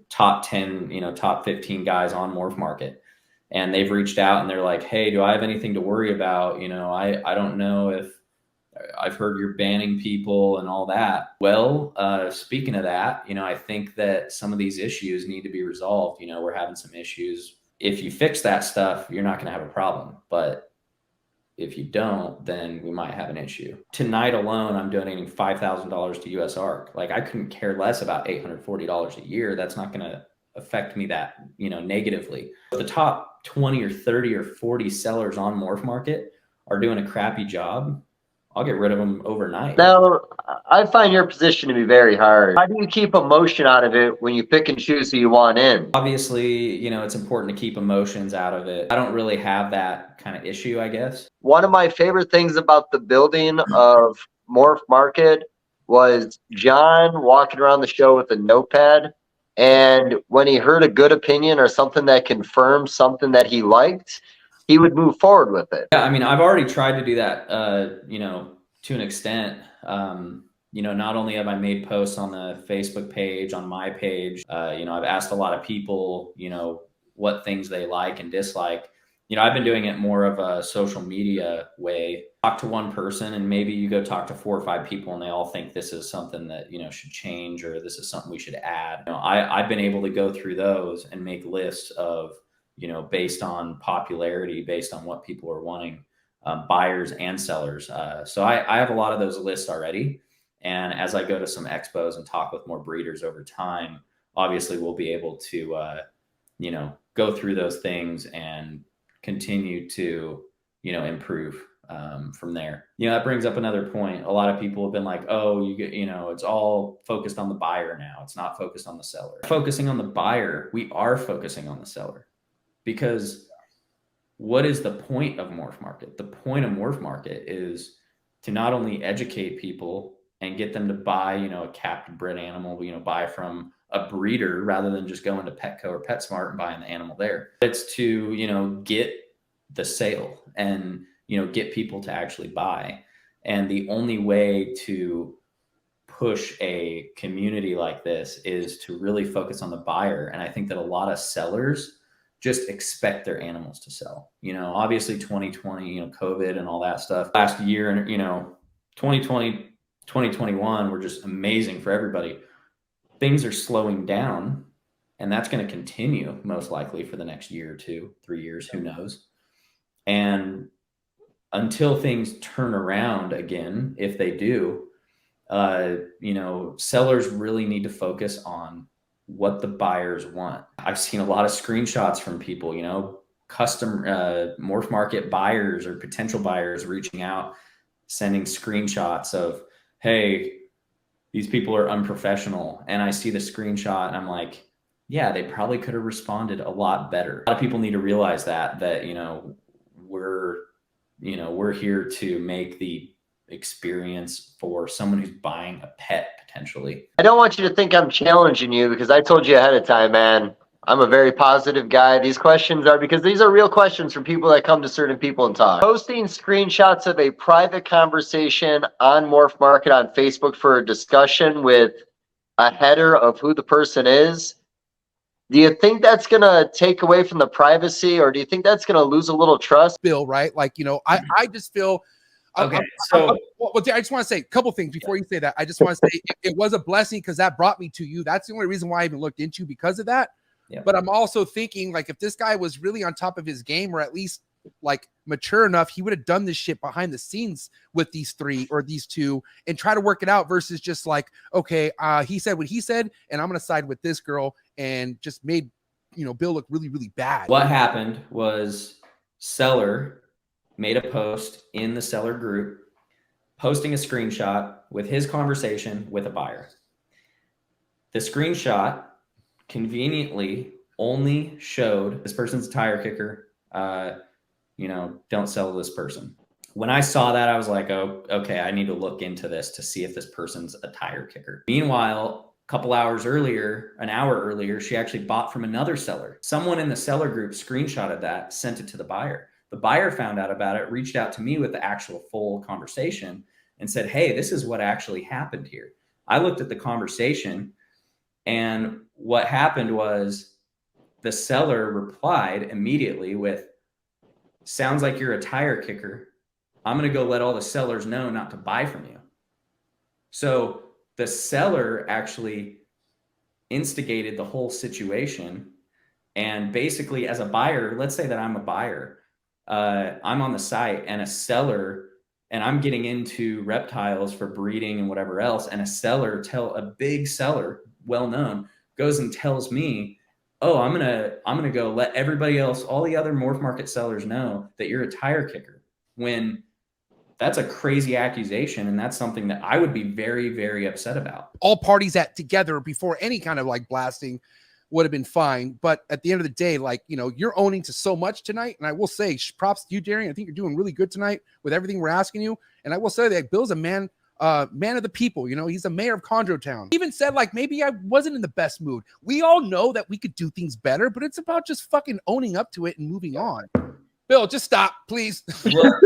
Speaker 3: top 10, top 15 guys on Morph Market. And they've reached out and they're like, hey, do I have anything to worry about? I don't know if I've heard you're banning people and all that. Well, speaking of that, I think that some of these issues need to be resolved. We're having some issues. If you fix that stuff, you're not going to have a problem. But if you don't, then we might have an issue. Tonight alone, I'm donating $5,000 to USARK. Like I couldn't care less about $840 a year. That's not going to affect me that, negatively. The top 20 or 30 or 40 sellers on Morph Market are doing a crappy job. I'll get rid of them overnight.
Speaker 2: Now, I find your position to be very hard. How do you keep emotion out of it when you pick and choose who you want in?
Speaker 3: Obviously, it's important to keep emotions out of it. I don't really have that kind of issue, I guess.
Speaker 2: One of my favorite things about the building of Morph Market was John walking around the show with a notepad. And when he heard a good opinion or something that confirmed something that he liked, he would move forward with it.
Speaker 3: Yeah, I mean, I've already tried to do that, you know, to an extent. You know, not only have I made posts on the Facebook page, on my page, you know, I've asked a lot of people, you know, what things they like and dislike. You know, I've been doing it more of a social media way. Talk to one person and maybe you go talk to 4 or 5 people and they all think this is something that, you know, should change or this is something we should add. You know, I've been able to go through those and make lists of, you know, based on popularity, based on what people are wanting, buyers and sellers. So I have a lot of those lists already. And as I go to some expos and talk with more breeders over time, obviously we'll be able to, you know, go through those things and continue to, you know, improve from there. You know, that brings up another point. A lot of people have been like, oh, you know, it's all focused on the buyer now. It's not focused on the seller. Focusing on the buyer, we are focusing on the seller. Because what is the point of Morph Market? The point of Morph Market is to not only educate people and get them to buy, you know, a captive bred animal, you know, buy from a breeder rather than just going to Petco or PetSmart and buying the animal there. It's to, you know, get the sale and, you know, get people to actually buy. And the only way to push a community like this is to really focus on the buyer. And I think that a lot of sellers just expect their animals to sell. You know, obviously 2020, you know, COVID and all that stuff. Last year, and you know, 2020, 2021 were just amazing for everybody. Things are slowing down, and that's going to continue most likely for the next year or 2, 3 years, who knows. And until things turn around again, if they do, you know, sellers really need to focus on what the buyers want. I've seen a lot of screenshots from people, you know, custom Morph Market buyers or potential buyers reaching out, sending screenshots of, hey, these people are unprofessional. And I see the screenshot and I'm like, yeah, they probably could have responded a lot better. A lot of people need to realize that, you know, we're here to make the experience for someone who's buying a pet potentially.
Speaker 2: I don't want you to think I'm challenging you because I told you ahead of time, man. I'm a very positive guy. These questions are because these are real questions from people that come to certain people and talk. Posting screenshots of a private conversation on Morph Market on Facebook for a discussion with a header of who the person is. Do you think that's going to take away from the privacy, or do you think that's going to lose a little trust?
Speaker 1: Bill, right? Like, you know, I just feel.
Speaker 3: Okay,
Speaker 1: I just want to say a couple things before you say that. I just want to say it was a blessing because that brought me to you. That's the only reason why I even looked into you, because of that.
Speaker 3: Yeah.
Speaker 1: But I'm also thinking, like, if this guy was really on top of his game, or at least like mature enough, he would have done this shit behind the scenes with these 3 or these 2 and try to work it out versus just like, okay, he said what he said, and I'm going to side with this girl, and just made, you know, Bill look really, really bad.
Speaker 3: What happened was seller made a post in the seller group, posting a screenshot with his conversation with a buyer. The screenshot conveniently only showed this person's a tire kicker. You know, don't sell to this person. When I saw that, I was like, oh, okay, I need to look into this to see if this person's a tire kicker. Meanwhile, a couple hours earlier, an hour earlier, she actually bought from another seller. Someone in the seller group screenshotted that, sent it to the buyer. The buyer found out about it, reached out to me with the actual full conversation and said, hey, this is what actually happened here. I looked at the conversation, and what happened was the seller replied immediately with, sounds like you're a tire kicker. I'm going to go let all the sellers know not to buy from you. So the seller actually instigated the whole situation. And basically, as a buyer, let's say that I'm a buyer, I'm on the site, and a seller, and I'm getting into reptiles for breeding and whatever else, and a big seller, well-known, goes and tells me, oh, I'm gonna go let everybody else, all the other Morph Market sellers, know that you're a tire kicker, when that's a crazy accusation, and that's something that I would be very, very upset about.
Speaker 1: All parties together before any kind of like blasting would have been fine. But at the end of the day, like, you know, you're owning to so much tonight. And I will say props to you, Darien. I think you're doing really good tonight with everything we're asking you. And I will say that Bill's a man of the people. You know, he's the mayor of Chondrotown. He even said, like, maybe I wasn't in the best mood. We all know that we could do things better, but it's about just fucking owning up to it and moving on. Bill, just stop, please.
Speaker 3: Look,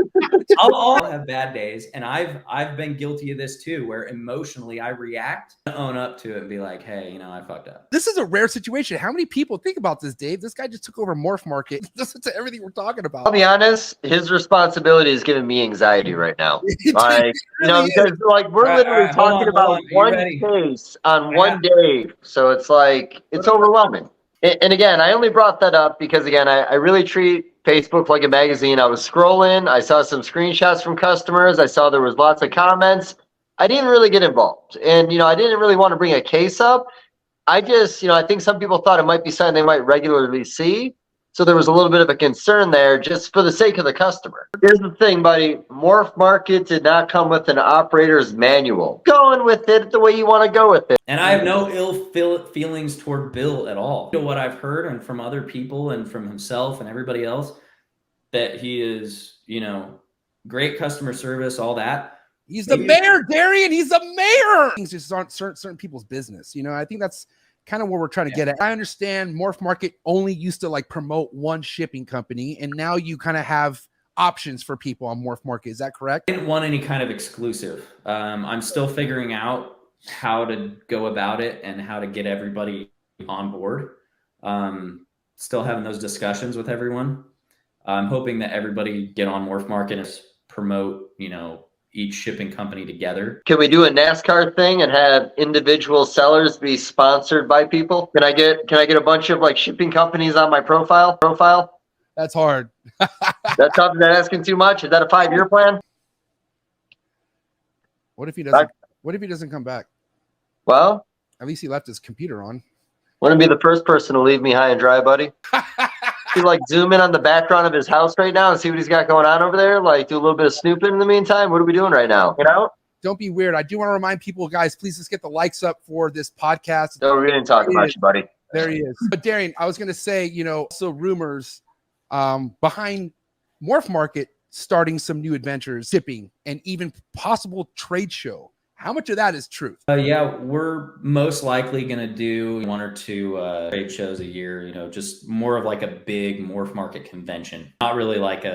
Speaker 3: I'll have bad days, and I've been guilty of this too, where emotionally I react, own up to it, and be like, hey, you know, I fucked up.
Speaker 1: This is a rare situation. How many people think about this, Dave? This guy just took over Morph Market. Listen to everything we're talking about.
Speaker 2: I'll be honest, his responsibility is giving me anxiety right now. Like, you know, because like we're literally talking about one case on one day. So it's like, it's overwhelming. And again, I only brought that up because, again, I really treat Facebook like a magazine. I was scrolling. I saw some screenshots from customers. I saw there was lots of comments. I didn't really get involved. And, you know, I didn't really want to bring a case up. I just, you know, I think some people thought it might be something they might regularly see. So there was a little bit of a concern there just for the sake of the customer. Here's the thing, buddy. Morph Market did not come with an operator's manual. Going with it the way you want to go with it.
Speaker 3: And I have no ill feelings toward Bill at all. You know, what I've heard and from other people and from himself and everybody else, that he is, you know, great customer service, all that.
Speaker 1: He's the mayor, Darien. He's the mayor. Things just aren't certain people's business. You know, I think that's kind of what we're trying to get at. I understand Morph Market only used to like promote one shipping company, and now you kind of have options for people on Morph Market. Is that correct?
Speaker 3: I didn't want any kind of exclusive. I'm still figuring out how to go about it and how to get everybody on board. Still having those discussions with everyone. I'm hoping that everybody get on Morph Market and promote, you know, each shipping company together.
Speaker 2: Can we do a NASCAR thing and have individual sellers be sponsored by people? Can I get a bunch of like shipping companies on my profile?
Speaker 1: That's hard.
Speaker 2: That's something that asking too much. Is that a 5-year plan?
Speaker 1: What if he doesn't? What if he doesn't come back?
Speaker 2: Well,
Speaker 1: at least he left his computer on.
Speaker 2: Wouldn't be the first person to leave me high and dry, buddy. You like zoom in on the background of his house right now and see what he's got going on over there? Like do a little bit of snooping in the meantime? What are we doing right now? You know?
Speaker 1: Don't be weird. I do want to remind people, guys, please let's get the likes up for this podcast.
Speaker 2: No, we didn't talk about you, buddy.
Speaker 1: There he is. But Darien, I was going to say, you know, also rumors behind Morph Market starting some new adventures, shipping, and even possible trade show. How much of that is truth?
Speaker 3: Yeah, we're most likely going to do 1 or 2 trade shows a year, you know, just more of like a big Morph Market convention. Not really like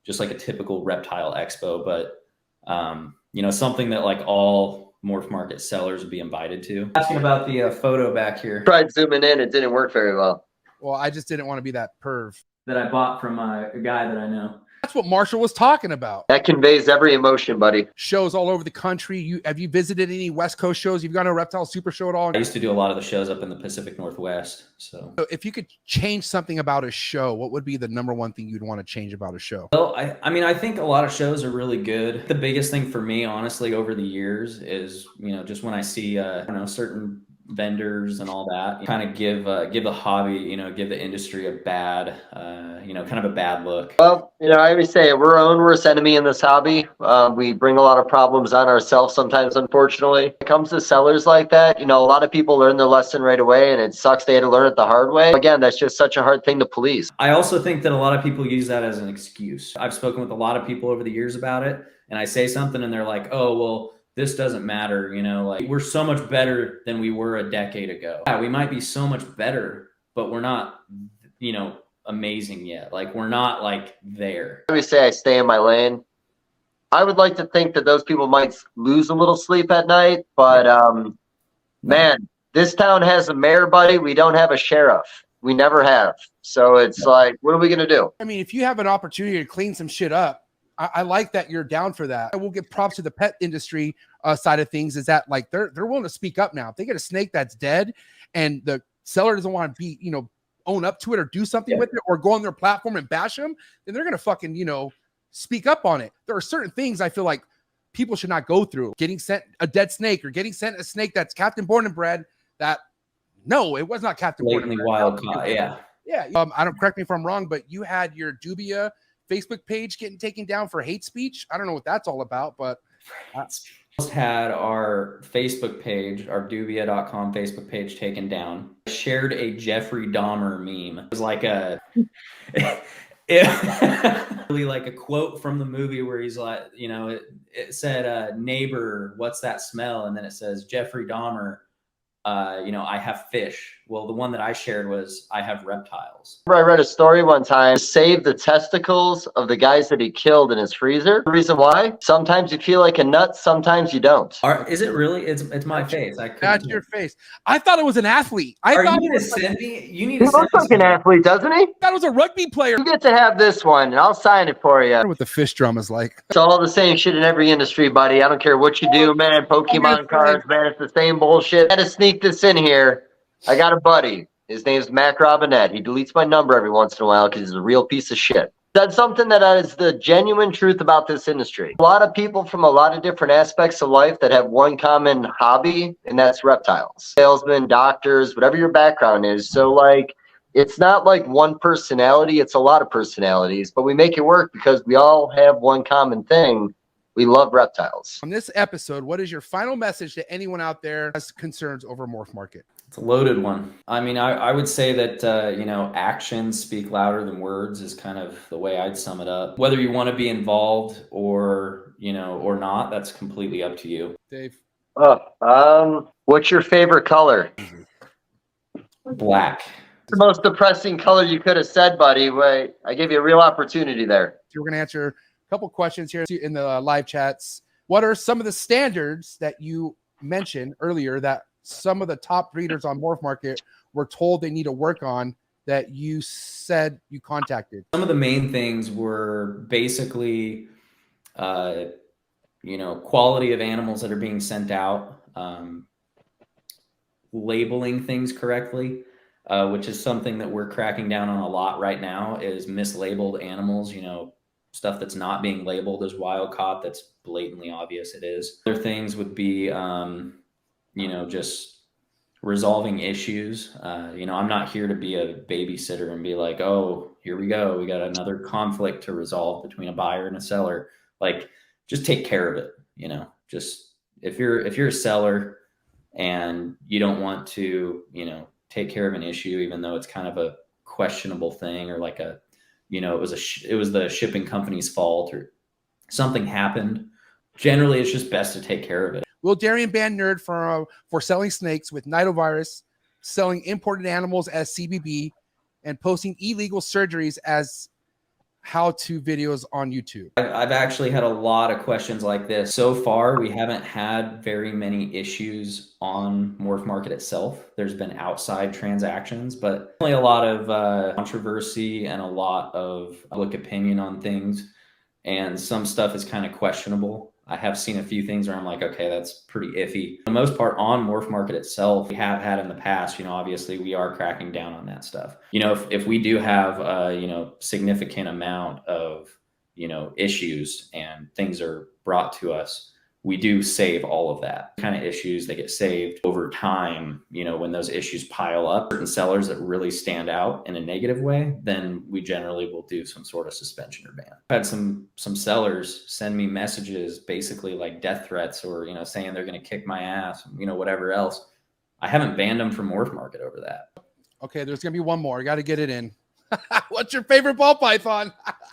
Speaker 3: just like a typical reptile expo, but, you know, something that like all Morph Market sellers would be invited to. Asking about the photo back here.
Speaker 2: Tried zooming in. It didn't work very well.
Speaker 1: Well, I just didn't want to be that perv.
Speaker 3: That I bought from a guy that I know.
Speaker 1: That's what Marshall was talking about.
Speaker 2: That conveys every emotion, buddy.
Speaker 1: Shows all over the country. Have you visited any West Coast shows? You've gone to a Reptile Super Show at all?
Speaker 3: I used to do a lot of the shows up in the Pacific Northwest. So
Speaker 1: if you could change something about a show, what would be the #1 thing you'd want to change about a show?
Speaker 3: Well, I mean, I think a lot of shows are really good. The biggest thing for me, honestly, over the years is, you know, just when I see, you know, certain vendors and all that, kind of give the hobby, you know, give the industry a bad, you know, kind of a bad look.
Speaker 2: Well, you know, I always say we're our own worst enemy in this hobby. We bring a lot of problems on ourselves sometimes, unfortunately. When it comes to sellers like that, you know, a lot of people learn their lesson right away, and it sucks they had to learn it the hard way. Again, that's just such a hard thing to police.
Speaker 3: I also think that a lot of people use that as an excuse. I've spoken with a lot of people over the years about it, and I say something and they're like, oh, well, this doesn't matter, you know, like we're so much better than we were a decade ago. Yeah, we might be so much better, but we're not, you know, amazing yet. Like we're not like there.
Speaker 2: I always say I stay in my lane. I would like to think that those people might lose a little sleep at night, but man, this town has a mayor, buddy. We don't have a sheriff. We never have. So it's like, what are we going to do?
Speaker 1: I mean, if you have an opportunity to clean some shit up, I like that you're down for that. I will give props to the pet industry side of things, is that like they're willing to speak up now. If they get a snake that's dead and the seller doesn't want to be, you know, own up to it or do something with it or go on their platform and bash them, then they're going to fucking, you know, speak up on it. There are certain things I feel like people should not go through. Getting sent a dead snake or getting sent a snake that's Captain Born and Bred that, no, it was not Captain Born and Bred.
Speaker 3: Wild caught, yeah.
Speaker 1: Yeah. I don't, correct me if I'm wrong, but you had your Dubia Facebook page getting taken down for hate speech. I don't know what that's all about, but
Speaker 3: had our Facebook page, our dubia.com Facebook page taken down. I shared a Jeffrey Dahmer meme. It was like really like a quote from the movie where he's like, you know, it said, neighbor, what's that smell? And then it says Jeffrey Dahmer, I have fish. Well, the one that I shared was I have reptiles.
Speaker 2: I read a story one time, save the testicles of the guys that he killed in his freezer. The reason why? Sometimes you feel like a nut, sometimes you don't.
Speaker 3: Is it really? It's my face.
Speaker 1: That's your face. I thought it was an athlete.
Speaker 3: Are you going to send me? You need to
Speaker 2: He
Speaker 3: send
Speaker 2: looks like an athlete, doesn't he?
Speaker 1: That was a rugby player.
Speaker 2: You get to have this one, and I'll sign it for you.
Speaker 1: What the fish drum is like.
Speaker 2: It's all the same shit in every industry, buddy. I don't care what you do, man. Pokemon cards, man. It's the same bullshit. I had to sneak this in here. I got a buddy. His name's Mac Robinette. He deletes my number every once in a while because he's a real piece of shit. That's something that is the genuine truth about this industry. A lot of people from a lot of different aspects of life that have one common hobby, and that's reptiles. Salesmen, doctors, whatever your background is. So, like, it's not like one personality. It's a lot of personalities, but we make it work because we all have one common thing. We love reptiles.
Speaker 1: On this episode, what is your final message to anyone out there who has concerns over morph market?
Speaker 3: It's a loaded one. I mean, I would say that, actions speak louder than words is kind of the way I'd sum it up. Whether you want to be involved or not, that's completely up to you.
Speaker 1: Dave?
Speaker 2: What's your favorite color?
Speaker 3: Black.
Speaker 2: The most depressing color you could have said, buddy. Wait, I gave you a real opportunity there.
Speaker 1: We're going to answer a couple questions here in the live chats. What are some of the standards that you mentioned earlier that some of the top breeders on Morph Market were told they need to work on that you said you contacted?
Speaker 3: Some of the main things were basically, quality of animals that are being sent out, labeling things correctly, which is something that we're cracking down on a lot right now, is mislabeled animals, stuff that's not being labeled as wild caught that's blatantly obvious it is. Other things would be, just resolving issues. I'm not here to be a babysitter and be like, oh, here we go. We got another conflict to resolve between a buyer and a seller. Like, just take care of it. Just if you're a seller and you don't want to, take care of an issue, even though it's kind of a questionable thing or like it was the shipping company's fault or something happened. Generally, it's just best to take care of it.
Speaker 1: Will Darien ban nerd for selling snakes with nidovirus, selling imported animals as CBB, and posting illegal surgeries as how-to videos on YouTube?
Speaker 3: I've actually had a lot of questions like this. So far, we haven't had very many issues on Morph Market itself. There's been outside transactions, but definitely a lot of controversy and a lot of public opinion on things. And some stuff is kind of questionable. I have seen a few things where I'm like, okay, that's pretty iffy. For the most part, on Morph Market itself, we have had in the past, obviously we are cracking down on that stuff. If we do have a, significant amount of, issues and things are brought to us, we do save all of that kind of issues. They get saved over time. When those issues pile up, certain sellers that really stand out in a negative way, then we generally will do some sort of suspension or ban. I've had some sellers send me messages, basically like death threats or, saying they're going to kick my ass, whatever else. I haven't banned them from Morph Market over that.
Speaker 1: Okay, there's going to be one more. I got to get it in. What's your favorite ball python?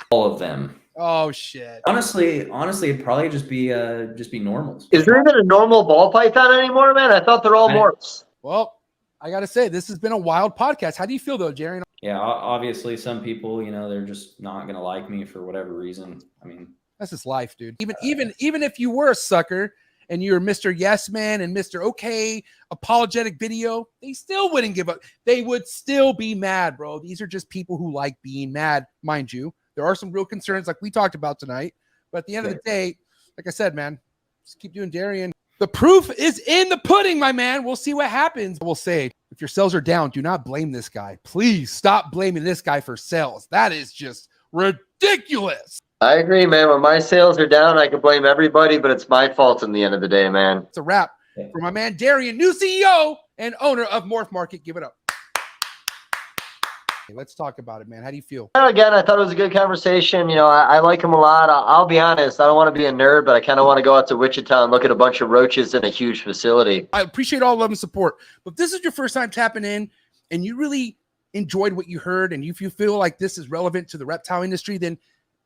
Speaker 3: All of them.
Speaker 1: Oh shit.
Speaker 3: Honestly, it'd probably just be normals.
Speaker 2: Is there even a normal ball python anymore, man? I thought they're all morphs.
Speaker 1: Well, I gotta say, this has been a wild podcast. How do you feel though, Jerry?
Speaker 3: Yeah, obviously some people, they're just not gonna like me for whatever reason. I mean,
Speaker 1: that's just life, dude. Even if you were a sucker and you're Mr. Yes Man and Mr. Okay apologetic video, they still wouldn't give up. They would still be mad, bro. These are just people who like being mad, mind you. There are some real concerns like we talked about tonight. But at the end of the day, like I said, man, just keep doing Darien. The proof is in the pudding, my man. We'll see what happens. We'll say, if your sales are down, do not blame this guy. Please stop blaming this guy for sales. That is just ridiculous.
Speaker 2: I agree, man. When my sales are down, I can blame everybody, but it's my fault in the end of the day, man.
Speaker 1: It's a wrap for my man Darien, new CEO and owner of Morph Market. Give it up. Let's talk about it, man. How do you feel?
Speaker 2: Again, I thought it was a good conversation. I like him a lot. I'll be honest. I don't want to be a nerd, but I kind of want to go out to Wichita and look at a bunch of roaches in a huge facility.
Speaker 1: I appreciate all love and support. But if this is your first time tapping in and you really enjoyed what you heard and if you feel like this is relevant to the reptile industry, then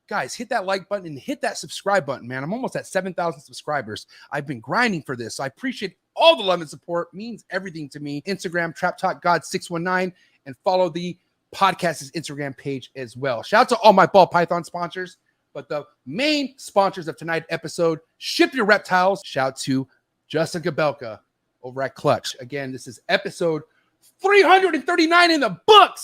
Speaker 1: guys, hit that like button and hit that subscribe button, man. I'm almost at 7,000 subscribers. I've been grinding for this. So I appreciate all the love and support means everything to me. Instagram, Trap Talk God 619, and follow the podcast's Instagram page as well. Shout out to all my ball python sponsors, but the main sponsors of tonight's episode, Ship Your Reptiles. Shout out to Justin Gabelka over at Clutch. Again, this is episode 339 in the books.